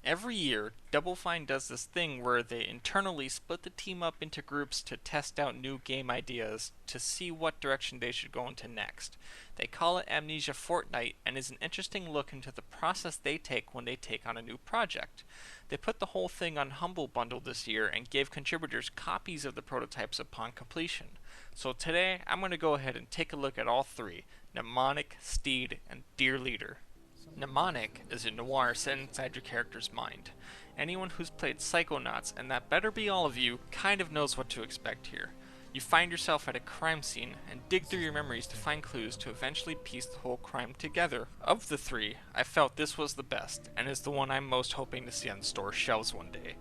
Every year, Double Fine does this thing where they internally split the team up into groups to test out new game ideas to see what direction they should go into next. They call it Amnesia Fortnight and is an interesting look into the process they take when they take on a new project. They put the whole thing on Humble Bundle this year and gave contributors copies of the prototypes upon completion. So today, I'm going to go ahead and take a look at all three: Mnemonic, Steed, and Dear Leader. Mnemonic is a noir set inside your character's mind. Anyone who's played Psychonauts, and that better be all of you, kind of knows what to expect here. You find yourself at a crime scene and dig through your memories to find clues to eventually piece the whole crime together. Of the three, I felt this was the best, and is the one I'm most hoping to see on store shelves one day.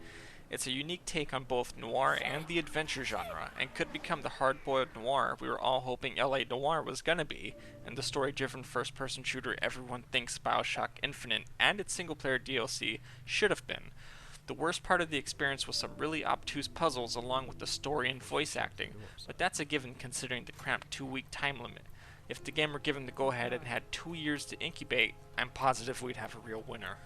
It's a unique take on both noir and the adventure genre, and could become the hard-boiled noir we were all hoping LA Noire was gonna be, and the story-driven first-person shooter everyone thinks BioShock Infinite and its single-player DLC should have been. The worst part of the experience was some really obtuse puzzles along with the story and voice acting, but that's a given considering the cramped 2-week time limit. If the game were given the go-ahead and had 2 years to incubate, I'm positive we'd have a real winner.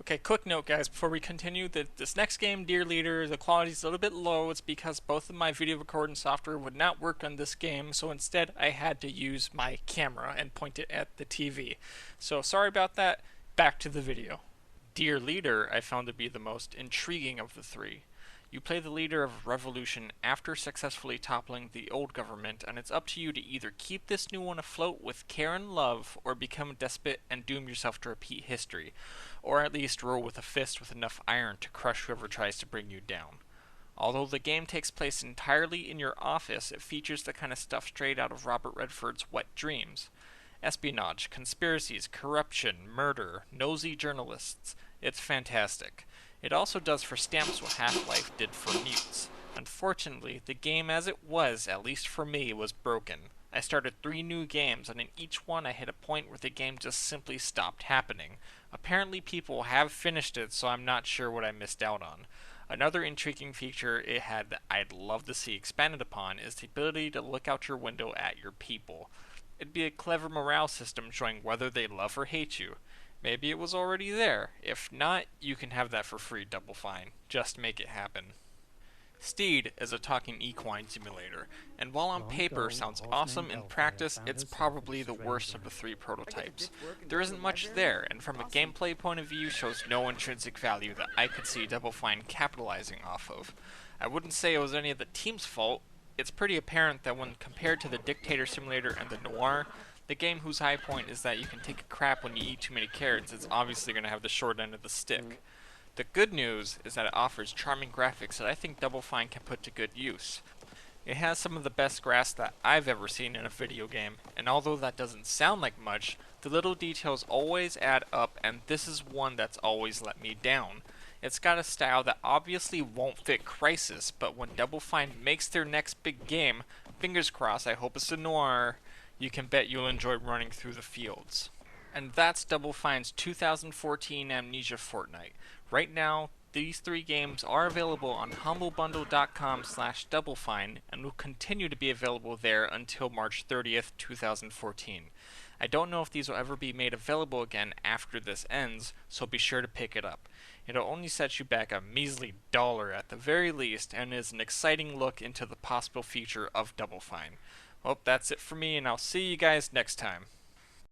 Okay, quick note guys, before we continue, that this next game, Dear Leader, the quality's a little bit low. It's because both of my video recording software would not work on this game, so instead I had to use my camera and point it at the TV. So sorry about that, back to the video. Dear Leader I found to be the most intriguing of the three. You play the leader of a revolution after successfully toppling the old government, and it's up to you to either keep this new one afloat with care and love, or become a despot and doom yourself to repeat history, or at least rule with a fist with enough iron to crush whoever tries to bring you down. Although the game takes place entirely in your office, it features the kind of stuff straight out of Robert Redford's Wet Dreams. Espionage, conspiracies, corruption, murder, nosy journalists. It's fantastic. It also does for stamps what Half-Life did for mutes. Unfortunately, the game as it was, at least for me, was broken. I started 3 new games, and in each one I hit a point where the game just simply stopped happening. Apparently people have finished it, so I'm not sure what I missed out on. Another intriguing feature it had that I'd love to see expanded upon is the ability to look out your window at your people. It'd be a clever morale system showing whether they love or hate you. Maybe it was already there. If not, you can have that for free, Double Fine. Just make it happen. Steed is a talking equine simulator, and while on paper sounds awesome, in practice it's probably the worst of the 3 prototypes. There isn't much there, and from a gameplay point of view shows no intrinsic value that I could see Double Fine capitalizing off of. I wouldn't say it was any of the team's fault. It's pretty apparent that when compared to the Dictator Simulator and the Noir, the game whose high point is that you can take a crap when you eat too many carrots is obviously going to have the short end of the stick. The good news is that it offers charming graphics that I think Double Fine can put to good use. It has some of the best grass that I've ever seen in a video game, and although that doesn't sound like much, the little details always add up, and this is one that's always let me down. It's got a style that obviously won't fit Crysis, but when Double Fine makes their next big game, fingers crossed, I hope it's a noir, you can bet you'll enjoy running through the fields. And that's Double Fine's 2014 Amnesia Fortnight. Right now, these 3 games are available on humblebundle.com/doublefine and will continue to be available there until March 30th, 2014. I don't know if these will ever be made available again after this ends, so be sure to pick it up. It'll only set you back a measly $1 at the very least, and is an exciting look into the possible future of Double Fine. Well, that's it for me, and I'll see you guys next time.